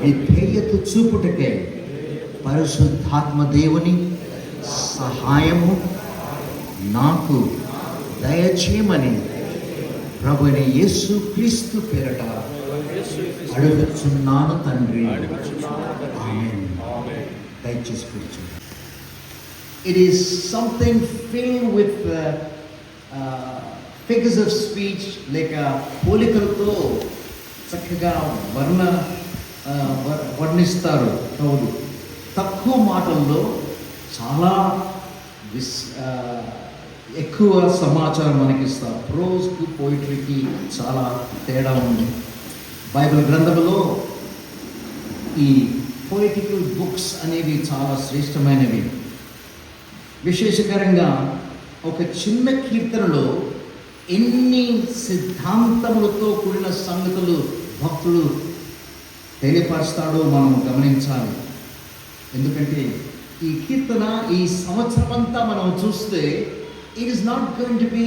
విధేయత చూపుటకే పరిశుద్ధాత్మ దేవుని సహాయము నాకు దయచేయమని ప్రభువైన యేసు క్రీస్తు పేరట అడుగుచున్నాను తండ్రి. ఆమేన్. దయచేసి కూర్చోండి. It is something filled with figures of speech, లేక పోలికలతో చక్కగా వర్ణిస్తారు కవులు. తక్కువ మాటల్లో చాలా ఎక్కువ సమాచారం మనకిస్తారు. ప్రోజ్కు పోయిటరీకి చాలా తేడా ఉంది. బైబిల్ గ్రంథంలో ఈ పొయిటికల్ బుక్స్ అనేవి చాలా శ్రేష్టమైనవి. విశేషకరంగా ఒక చిన్న కీర్తనలో ఎన్ని సిద్ధాంతములతో కూడిన సంగతులు భక్తుడు తెలియపరుస్తాడో మనం గమనించాలి. ఎందుకంటే ఈ కీర్తన ఈ సంవత్సరం అంతా మనం చూస్తే it is not going to be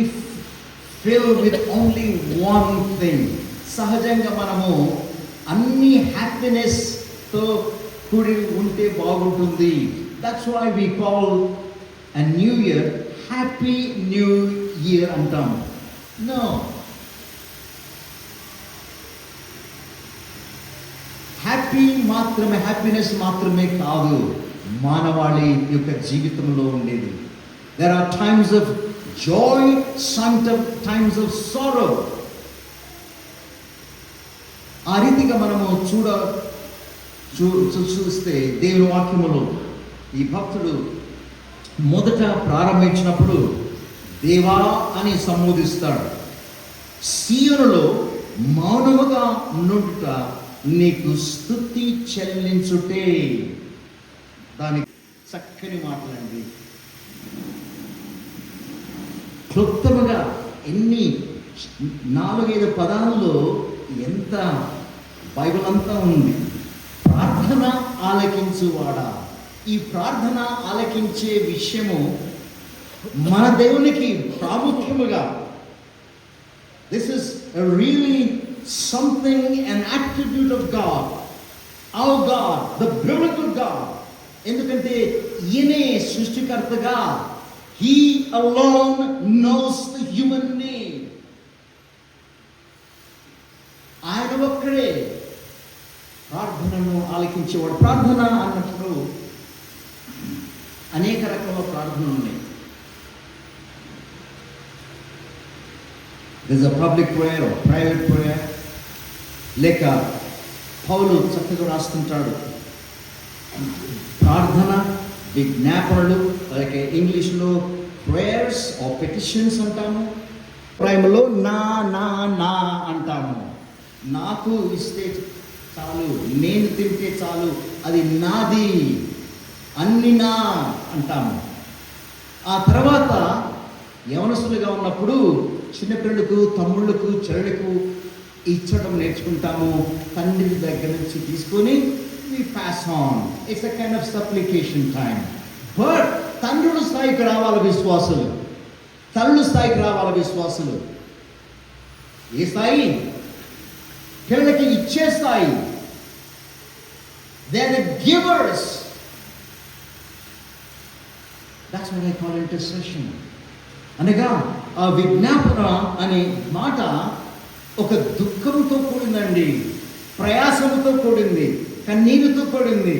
filled with only one thing. సహజంగా మనము అన్ని హ్యాపీనెస్తో కూడి ఉంటే బాగుంటుంది. That's why we call a new year happy new year అంటాం. నో, హ్యాపీనెస్ మాత్రమే కాదు మానవాళి యొక్క జీవితంలో ఉండేది. there are times of joy, times of sorrow. ఆ రీతిగా మనము చూస్తే దేవుని వాక్యములో ఈ భక్తుడు మొదట ప్రారంభించినప్పుడు దేవా అని సంబోధిస్తాడు. సీయోనులో మౌనముగా నుండుట నీకు స్తుతి చెల్లించుటే. దానికి చక్కని మాటలండి. క్లుప్తముగా ఎన్ని 4-5 పదాల్లో ఎంత బైబిల్ అంతా ఉంది. ప్రార్థన ఆలకించువాడా. ఈ ప్రార్థన ఆలకించే విషయము మన దేవునికి ప్రాముఖ్యముగా. This is really something, an attribute of God, our God, the biblical God. ఎందుకంటే ఈయనే సృష్టికర్తగా, he alone knows the human need. ఆయన ఒక్కడే ప్రార్థనను ఆలకించేవాడు. ప్రార్థన అన్నప్పుడు అనేక రకాల ప్రార్థనలు ఉన్నాయి. There is a public prayer or private prayer. లేక పౌలు చక్కగా రాస్తుంటాడు ప్రార్థన విజ్ఞాపనలు, అలాగే ఇంగ్లీష్లో ప్రేయర్స్ ఆర్ పెటిషన్స్ అంటాము. ప్రేమలో నా నా నా అంటాము. నాకు ఇస్తే చాలు, నేను తింటే చాలు, అది నాది, అన్ని నా అంటాము. ఆ తర్వాత యవనస్తులుగా ఉన్నప్పుడు చిన్నపిల్లలకు, తమ్ముళ్ళకు, చెల్లెలకు ఇచ్చడం నేర్చుకుంటాము. తండ్రి దగ్గర నుంచి తీసుకొని we pass on. It's a kind of supplication time. But తండ్రుల స్థాయికి రావాలి విశ్వాసులు, తల్లుల స్థాయికి రావాలి విశ్వాసులు. ఏ స్థాయి? పిల్లలకి ఇచ్చే స్థాయి. They are the givers. That's what I call intercession. అనగా ఆ విజ్ఞాపన అనే మాట ఒక దుఃఖంతో కూడిందండి, ప్రయాసంతో కూడింది, కన్నీరుతో కూడింది.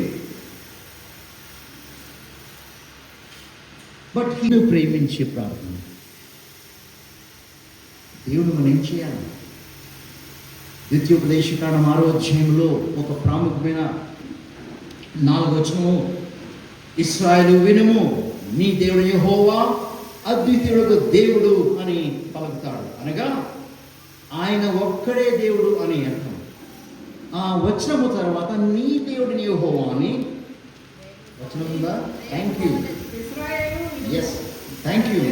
బట్ హీను ప్రేమించే ప్రార్థన. దేవుడు మనం ఏం చేయాలి? ద్వితీయోపదేశకాండం 6వ అధ్యాయంలో ఒక ప్రాముఖ్యమైన 4వ వచనము, ఇశ్రాయేలు వినుము, నీ దేవుడు యెహోవా అద్వితీయుడు దేవుడు అని పలుకుతాడు. అనగా ఆయన ఒక్కడే దేవుడు అని అర్థం. ఆ వచనము తర్వాత నీ దేవుడిని యెహోవా అని వచనం ఉందా? Thank you. Yes, thank you.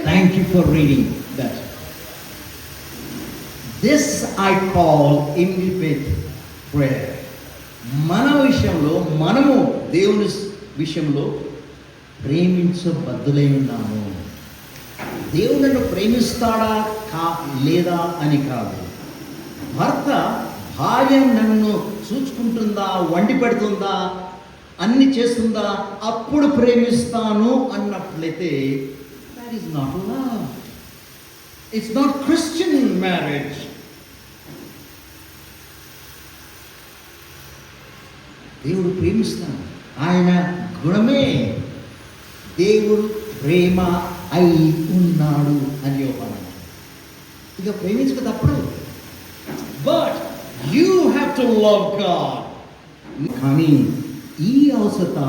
Thank you for reading that. This I call immediate prayer. మన విషయంలో, మనము దేవుని విషయంలో ప్రేమించబద్దులై ఉన్నాము. దేవుడు నన్ను ప్రేమిస్తాడా లేదా అని కాదు. భర్త భార్య నన్ను చూసుకుంటుందా, వండి పెడుతుందా, అన్ని చేస్తుందా, అప్పుడు ప్రేమిస్తాను అన్నట్లయితే that is not love. It's not Christian marriage. దేవుడు ప్రేమిస్తాడు, ఆయన గుణమే దేవుడు ప్రేమ అయి ఉన్నాడు అని చెప్పాలి. ఇక ప్రేమించక తప్పుడు. But you have to love God. కానీ ఈ అవసరత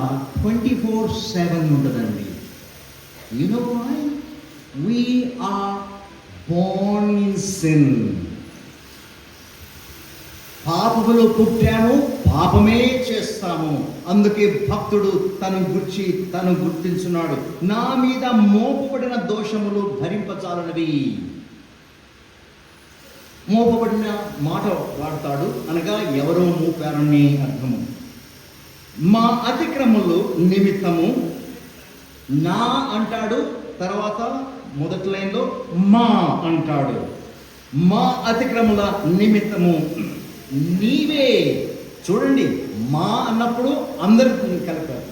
24/7 ఉంటుందండి. You know why? We are born in sin. పాపములో పుట్టాము, పాపమే చేస్తాము. అందుకే భక్తుడు తను గుర్తించున్నాడు, నా మీద మోపబడిన దోషములు భరింపచాలనివి. మోపబడిన మాట వాడతాడు అనగా ఎవరో మోపారని అర్థము. మా అతిక్రమములు నిమిత్తము నా అంటాడు, తర్వాత మొదటి లైన్లో మా అంటాడు. మా అతిక్రమముల నిమిత్తము నీవే. చూడండి, మా అన్నప్పుడు అందరికీ కలిపారు.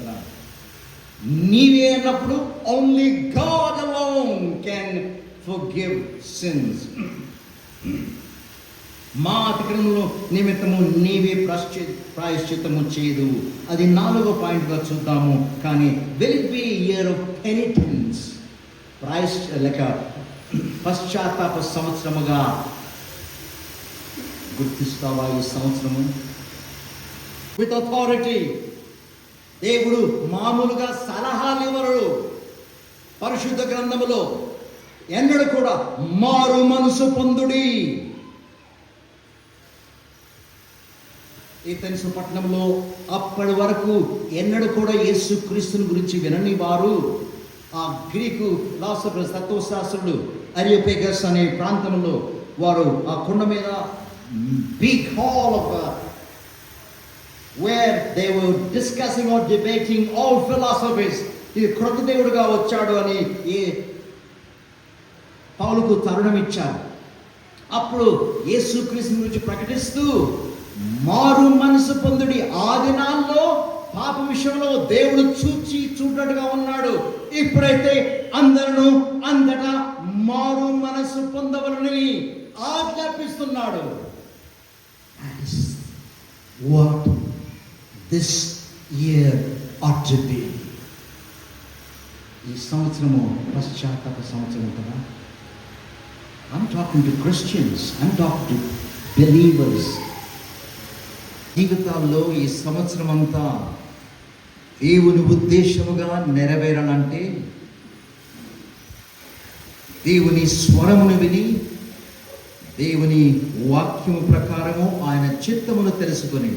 నీవే అన్నప్పుడు only God alone can forgive since. మా అతిక్రమముల నిమిత్తము నీవే ప్రాయశ్చిత్తము చేయదు. అది 4వ పాయింట్గా చూద్దాము. కానీ will it be year of penitence, లేక పశ్చాత్తాప సంవత్సరముగా గుర్తిస్తావా ఈ సంవత్సరము? With authority. దేవుడు మామూలుగా సలహాలు ఇవ్వరు. పరిశుద్ధ గ్రంథములో ఎన్నడూ కూడా మారు మనసు పొందుడి. ఏథెన్సు పట్టణంలో అప్పటి వరకు ఎన్నడూ కూడా యేసు క్రీస్తుని గురించి వినని వారు, ఆ గ్రీకు తత్వశాస్త్రుడు అరియోపేగస్ అనే ప్రాంతంలో వారు ఆ కొండ మీద big hall of where they were discussing or debating all philosophies. ఇది క్రొత్త దేవుడుగా వచ్చాడు అని పౌలుకు తరుణం ఇచ్చారు. అప్పుడు యేసు క్రీస్తుని గురించి ప్రకటిస్తూ మారు మనసు పొందుడి. ఆ దినాల్లో పాప విషయంలో దేవుడు చూడట్టుగా ఉన్నాడు. ఇప్పుడైతే అందరూ అంతటా మారు మనసు పొందవలని ఆజ్ఞాపిస్తున్నాడు. What this year ought to be. ఈ సంవత్సరము పశ్చాత్తాప సంవత్సరం కదా. I'm talking to Christians. I'm talking to believers. జీవితాల్లో ఈ సంవత్సరం అంతా దేవుని ఉద్దేశముగా నెరవేరాలంటే దేవుని స్వరమును విని, దేవుని వాక్యము ప్రకారము ఆయన చిత్తమును తెలుసుకొని,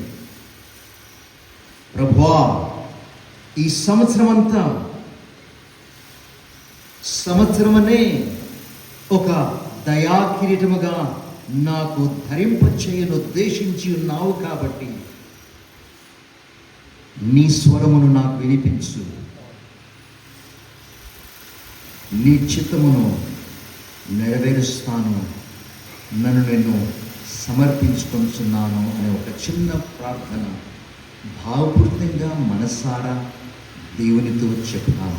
ప్రభువా ఈ సంవత్సరమనే ఒక దయా కిరీటముగా నాకు ధరింపచేయను ఉద్దేశించి ఉన్నావు కాబట్టి నీ స్వరమును నాకు వినిపించు, నీ చిత్తమును నెరవేరుస్తాను, నన్ను నేను సమర్పించుకొంచున్నాను అనే ఒక చిన్న ప్రార్థన భావపూర్తిగా మనసారా దేవునితో చెప్తాను.